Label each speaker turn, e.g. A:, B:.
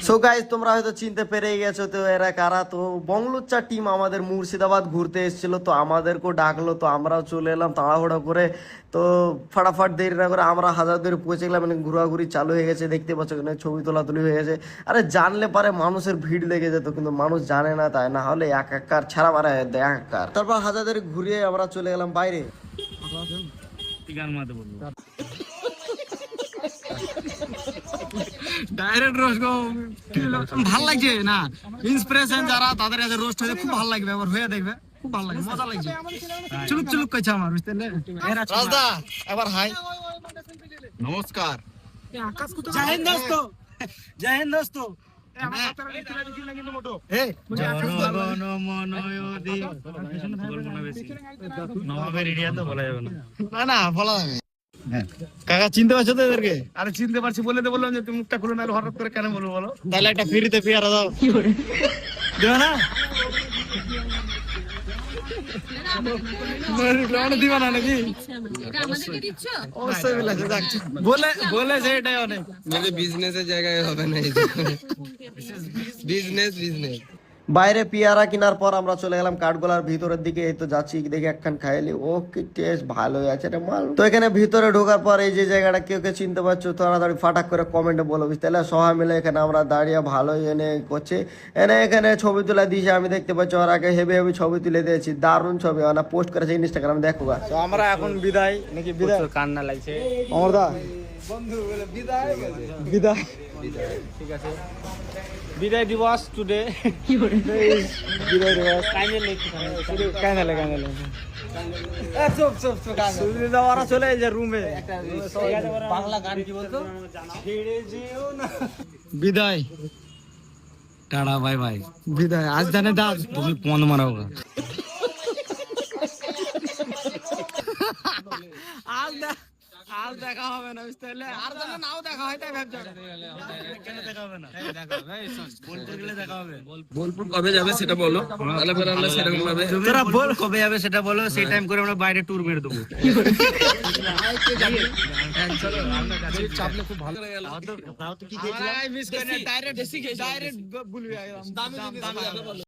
A: So guys, তোমরা হয়তো চিনতে পেরে গেছো তো এরা কারা। তো বংলুচ্চা টিম আমাদের মুর্শিদাবাদ ঘুরতে এসেছিল, তো আমাদেরকেও ডাকলো, তো আমরাও চলে এলাম তাড়াহুড়ো করে। তো ফাটাফাট দেরি না করে আমরা হাজারদুয়ারি পৌঁছে গেলাম। মানে ঘোরাঘুরি চালু হয়ে গেছে, দেখতে পাচ্ছ এখানে ছবি তোলাতুলি হয়ে গেছে। আরে জানলে পারে মানুষের ভিড় লেগে যেত, কিন্তু মানুষ জানে না, তাই না হলে একাকার ছাড়া মারা একাকার। তারপর হাজারদুয়ারি ঘুরিয়ে আমরা চলে গেলাম বাইরে।
B: ডাইরেক্ট রোস্ট ভাল লাগছে না, ইন্সপিরেশন যারা তাদের কাছে রোস্ট হয়ে খুব ভালো লাগবে, আবার হয়ে দেখবে খুব ভালো লাগবে, মজা লাগছে। চুলুক চুলুক করছে আমার, বুঝতে রাজদা এবার হাই নমস্কার, জয় হিন্দ দোস্ত, জয় হিন্দ দোস্ত। না বলা যাবে। কাকা চিনতে পারছো তো এদেরকে?
C: আরে চিনতে পারছি বলে তো বললাম যে তুমি মুখটা খুলে না, হঠাৎ করে কেন বলবো বলো?
B: তাহলে একটা ফ্রিতে পেয়ারা দাও, দেবে না? দিবা না নাকি? অবশ্যই বলে সেটাই অনেক
D: বিজনেসের জায়গায় হবে না, বিজনেস বিজনেস।
A: বাইরে পেয়ারা কেনার পর আমরা চলে গেলাম কাঠগোলার ভিতরের দিকে। এই তো যাচ্ছি, দেখে একখান খাইলি, ও কি টেস্ট, ভালোই আছে রে মাল। তো এখানে ভিতরে ঢোকার পর এই যে জায়গাটা কেউ কেউ চিনতে পারছো, তাড়াতাড়ি ফাটাক করে কমেন্টে বলো, বুঝতে পারলে? সবাই মিলে এখানে আমরা দাঁড়িয়ে ভালোই করছে। এখানে ছবি তুলে দিয়েছে, আমি দেখতে পাচ্ছি ওর আগে হেভি হেভি ছবি তুলে দিয়েছি, দারুণ ছবি, মানে পোস্ট করেছে ইনস্টাগ্রামে, দেখো।
B: তো আমরা এখন বিদায় নাকি? বিদায়
C: কান্না লাগছে
B: অমরদা,
D: বন্ধু বলে বিদায় গেছে,
B: বিদায়।
C: ঠিক আছে, বিদায় দিবস টুডে।
B: বিদায় দিবস। কাইনালে
D: চুপ চুপ চুপ।
B: ওরা চলে যে রুমে।
D: বাংলা গান কি বলতো?
B: বিদায়,
C: টাটা বাই বাই।
B: বিদায়। আজ জানে দাস
C: তুমি পন মারাও।
B: আজ দেখা হবে না, বুঝতে পারলে? আর যেন নাও দেখা হয় তাই ভাবছো।
C: কেন দেখা হবে না? দেখা হবে, বোলপুর গেলে দেখা হবে।
D: বোলপুর কবে যাবে সেটা বলো, তাহলে পরে আমরা সেরকম ভাবে।
C: তোরা বল কবে যাবে সেটা বলো, সেই টাইম করে আমরা বাইরে ট্যুর মেরে দেবো।
D: চাপলে খুব ভালো লাগে।
B: মিস করে ডাইরেক্ট বলবি একদম দামি